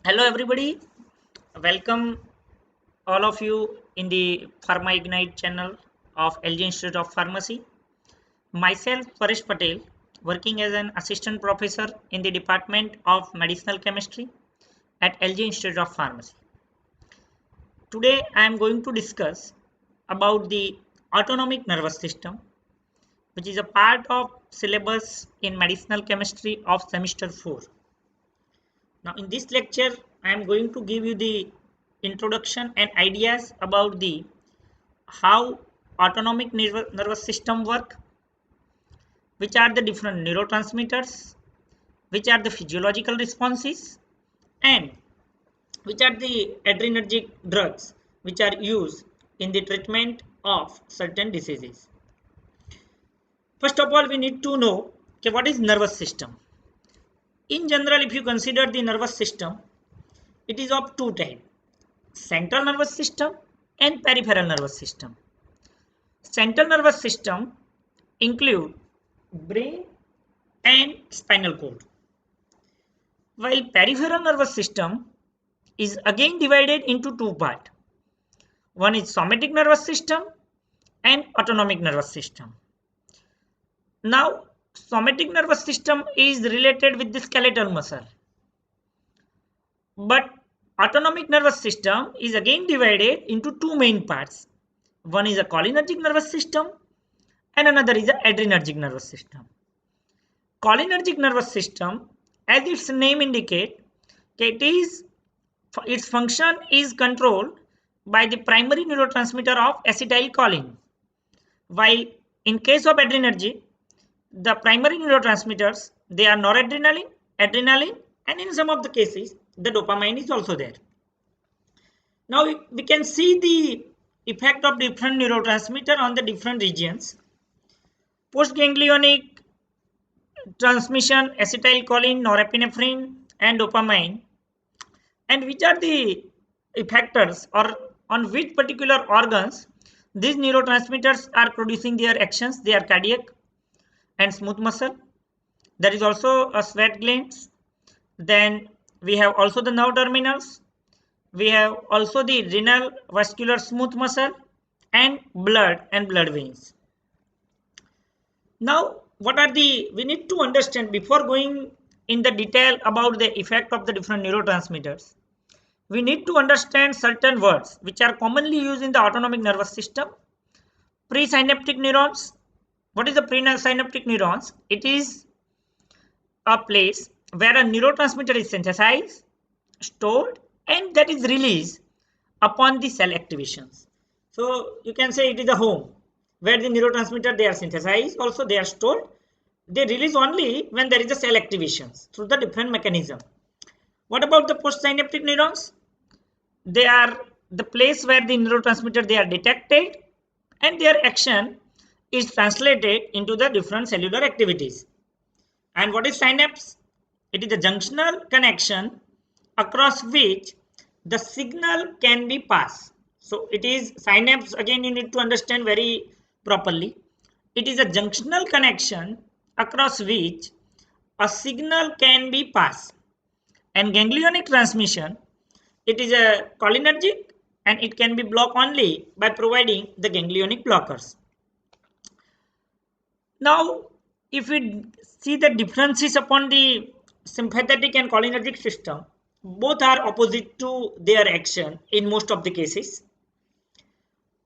Hello, everybody. Welcome all of you in the Pharma Ignite channel of LG Institute of Pharmacy. Myself, Paresh Patel, working as an assistant professor in the Department of Medicinal Chemistry at LG Institute of Pharmacy. Today, I am going to discuss about the autonomic nervous system, which is a part of syllabus in medicinal chemistry of semester 4. Now in this lecture, I am going to give you the introduction and ideas about the how autonomic nervous system work, which are the different neurotransmitters, which are the physiological responses, and which are the adrenergic drugs which are used in the treatment of certain diseases. First of all, we need to know okay, what is nervous system. In general, if you consider the nervous system, it is of two types: central nervous system and peripheral nervous system. Central nervous system include brain and spinal cord, while peripheral nervous system is again divided into two parts. One is somatic nervous system and autonomic nervous system. Now, somatic nervous system is related with the skeletal muscle, but autonomic nervous system is again divided into two main parts. One is a cholinergic nervous system and another is the adrenergic nervous system. Cholinergic nervous system, as its name indicates, its function is controlled by the primary neurotransmitter of acetylcholine, while in case of adrenergic, the primary neurotransmitters, they are noradrenaline, adrenaline, and in some of the cases the dopamine is also there. Now we can see the effect of different neurotransmitter on the different regions. Postganglionic transmission, acetylcholine, norepinephrine, and dopamine, and which are the effectors or on which particular organs these neurotransmitters are producing their actions. They are cardiac and smooth muscle. There is also a sweat glands. Then we have also the nerve terminals. We have also the renal vascular smooth muscle and blood veins. Now, what are the, we need to understand before going in the detail about the effect of the different neurotransmitters. We need to understand certain words which are commonly used in the autonomic nervous system. Presynaptic neurons. What is the presynaptic neurons? It is a place where a neurotransmitter is synthesized, stored, and that is released upon the cell activations. So you can say it is a home where the neurotransmitter, they are synthesized, also they are stored. They release only when there is a cell activations through the different mechanism. What about the postsynaptic neurons? They are the place where the neurotransmitter, they are detected and their action is translated into the different cellular activities. And what is synapse? It is a junctional connection across which the signal can be passed. So it is synapse, again you need to understand very properly. It is a junctional connection across which a signal can be passed. And ganglionic transmission, it is a cholinergic and it can be blocked only by providing the ganglionic blockers. Now, if we see the differences upon the sympathetic and cholinergic system, both are opposite to their action in most of the cases.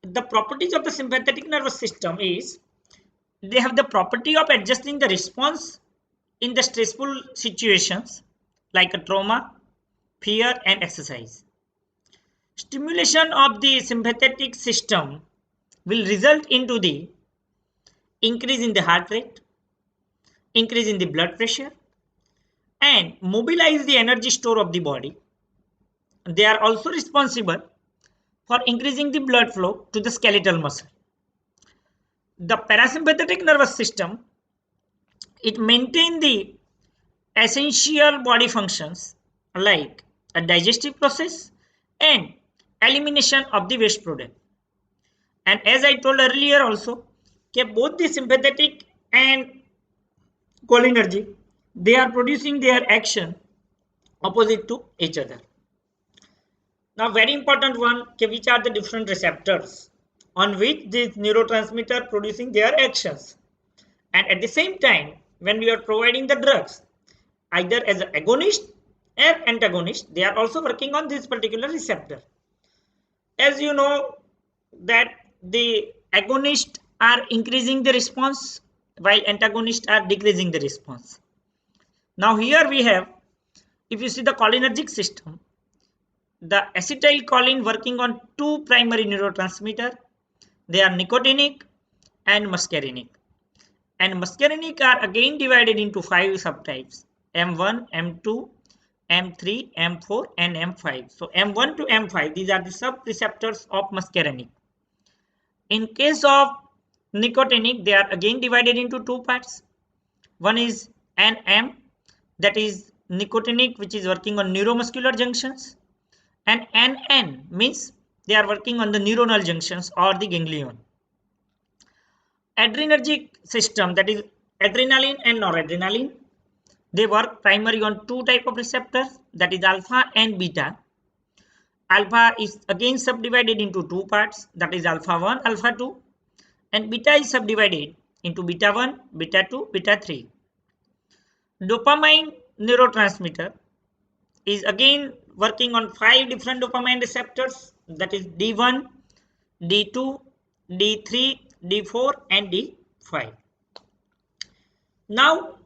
The properties of the sympathetic nervous system is they have the property of adjusting the response in the stressful situations like a trauma, fear, and exercise. Stimulation of the sympathetic system will result into the increase in the heart rate, increase in the blood pressure, and mobilize the energy store of the body. They are also responsible for increasing the blood flow to the skeletal muscle. The parasympathetic nervous system, it maintains the essential body functions like a digestive process and elimination of the waste product. And as I told earlier also, both the sympathetic and cholinergic, they are producing their action opposite to each other. Now, very important one, which are the different receptors on which this neurotransmitter producing their actions. And at the same time, when we are providing the drugs, either as an agonist or antagonist, they are also working on this particular receptor. As you know that the agonists are increasing the response while antagonists are decreasing the response. Now here we have, if you see the cholinergic system, the acetylcholine working on two primary neurotransmitter. They are nicotinic and muscarinic. And muscarinic are again divided into 5 subtypes: M1, M2, M3, M4 and M5. So M1 to M5, these are the sub-receptors of muscarinic. In case of nicotinic, they are again divided into two parts. One is NM, that is nicotinic, which is working on neuromuscular junctions, and NN means they are working on the neuronal junctions or the ganglion. Adrenergic system, that is adrenaline and noradrenaline, they work primarily on two type of receptors, that is alpha and beta. Alpha is again subdivided into two parts, that is alpha 1, alpha 2, and beta is subdivided into beta 1, beta 2, beta 3. Dopamine neurotransmitter is again working on 5 different dopamine receptors, that is D1, D2, D3, D4 and D5. Now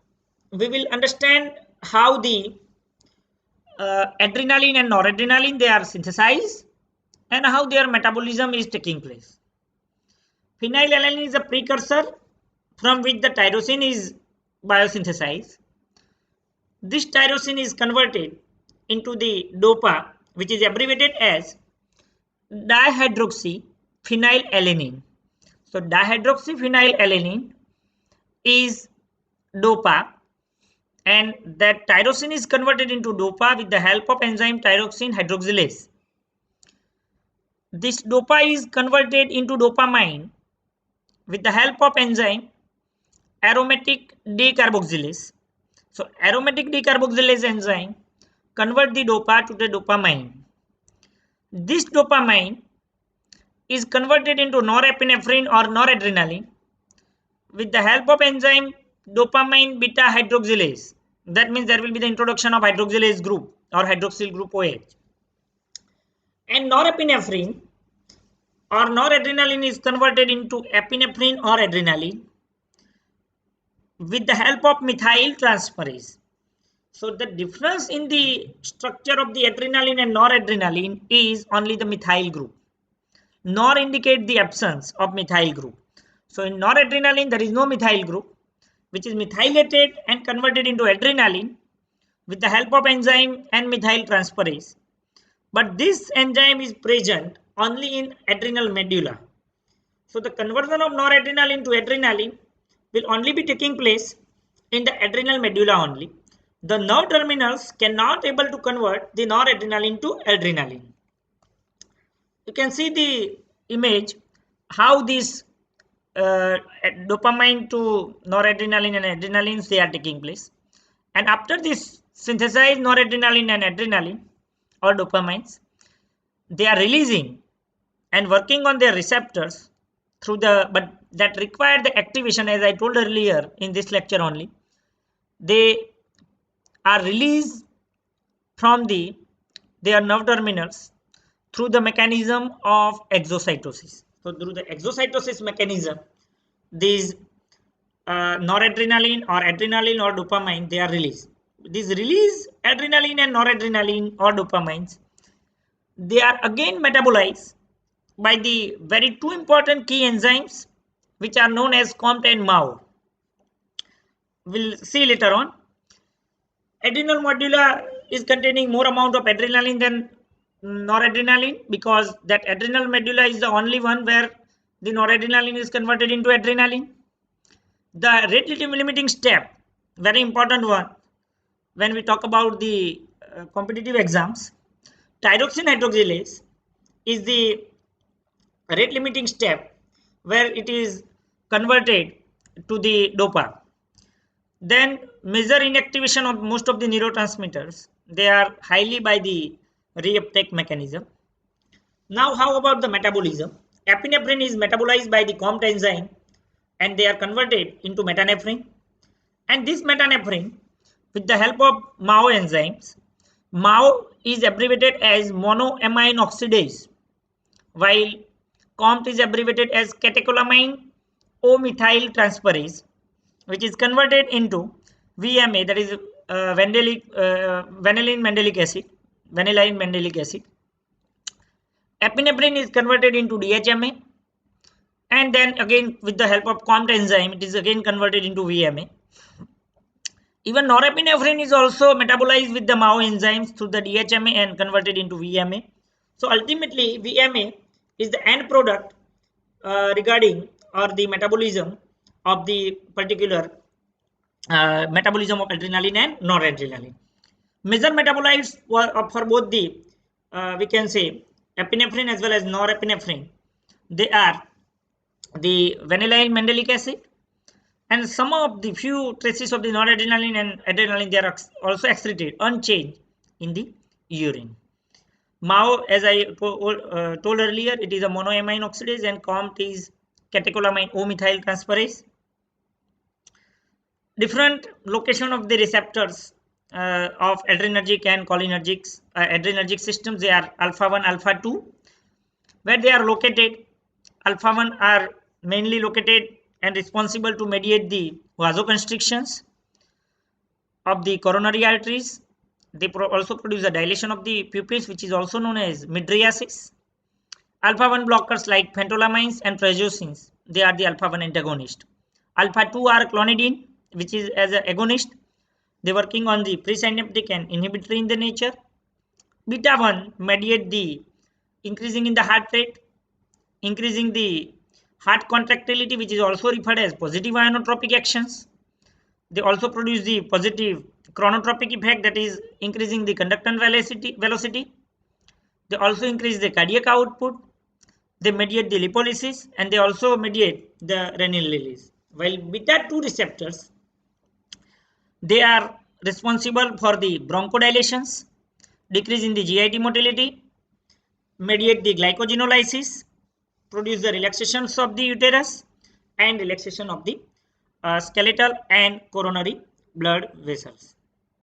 we will understand how the adrenaline and noradrenaline, they are synthesized and how their metabolism is taking place. Phenylalanine is a precursor from which the tyrosine is biosynthesized. This tyrosine is converted into the DOPA, which is abbreviated as dihydroxyphenylalanine. So dihydroxyphenylalanine is DOPA, and that tyrosine is converted into DOPA with the help of enzyme tyrosine hydroxylase. This DOPA is converted into dopamine with the help of enzyme aromatic decarboxylase. So aromatic decarboxylase enzyme convert the DOPA to the dopamine. This dopamine is converted into norepinephrine or noradrenaline with the help of enzyme dopamine beta hydroxylase. That means there will be the introduction of hydroxylase group or hydroxyl group OH. And norepinephrine or noradrenaline is converted into epinephrine or adrenaline with the help of methyl transferase. So the difference in the structure of the adrenaline and noradrenaline is only the methyl group. Nor indicate the absence of methyl group. So in noradrenaline there is no methyl group, which is methylated and converted into adrenaline with the help of enzyme and methyl transferase. But this enzyme is present only in adrenal medulla. So the conversion of noradrenaline to adrenaline will only be taking place in the adrenal medulla only. The nerve terminals cannot able to convert the noradrenaline to adrenaline. You can see the image how this dopamine to noradrenaline and adrenaline, they are taking place. And after this synthesized noradrenaline and adrenaline or dopamines, they are releasing and working on their receptors through the, but that require the activation, as I told earlier in this lecture only. They are released from their nerve terminals through the mechanism of exocytosis. So through the exocytosis mechanism, these noradrenaline or adrenaline or dopamine, they are released. These release adrenaline and noradrenaline or dopamines, they are again metabolized by the very two important key enzymes which are known as COMT and MAO. We'll see later on. Adrenal medulla is containing more amount of adrenaline than noradrenaline, because that adrenal medulla is the only one where the noradrenaline is converted into adrenaline. The rate limiting step, very important one when we talk about the competitive exams, tyrosine hydroxylase is the rate limiting step where it is converted to the DOPA. Then major inactivation of most of the neurotransmitters, they are highly by the reuptake mechanism. Now, how about the metabolism? Epinephrine is metabolized by the COMT enzyme and they are converted into metanephrine. And this metanephrine, with the help of MAO enzymes, MAO is abbreviated as monoamine oxidase, while COMT is abbreviated as catecholamine O-methyl transferase, which is converted into VMA, that is vanillin mandelic acid. Epinephrine is converted into DHMA, and then again with the help of COMT enzyme, it is again converted into VMA. Even norepinephrine is also metabolized with the MAO enzymes through the DHMA and converted into VMA. So ultimately, VMA is the end product regarding or the metabolism of the particular metabolism of adrenaline and noradrenaline. Major metabolites for both the we can say epinephrine as well as norepinephrine. They are the vanillin mandelic acid, and some of the few traces of the noradrenaline and adrenaline, they are also excreted unchanged in the urine. MAO, as I told earlier, it is a monoamine oxidase, and COMT is catecholamine O-methyl transferase. Different location of the receptors of adrenergic and adrenergic systems, they are alpha 1, alpha 2. Where they are located, alpha 1 are mainly located and responsible to mediate the vasoconstrictions of the coronary arteries. They also produce a dilation of the pupils, which is also known as mydriasis. Alpha 1 blockers like phentolamines and prazosin, they are the alpha 1 antagonist. Alpha 2 are clonidine, which is as an agonist. They are working on the presynaptic and inhibitory in the nature. Beta 1 mediate the increasing in the heart rate, increasing the heart contractility, which is also referred as positive ionotropic actions. They also produce the positive chronotropic effect, that is increasing the conductance velocity. They also increase the cardiac output. They mediate the lipolysis, and they also mediate the renal release. While beta 2 receptors, they are responsible for the bronchodilations, decrease in the GIT motility, mediate the glycogenolysis, produce the relaxations of the uterus, and relaxation of the skeletal and coronary blood vessels.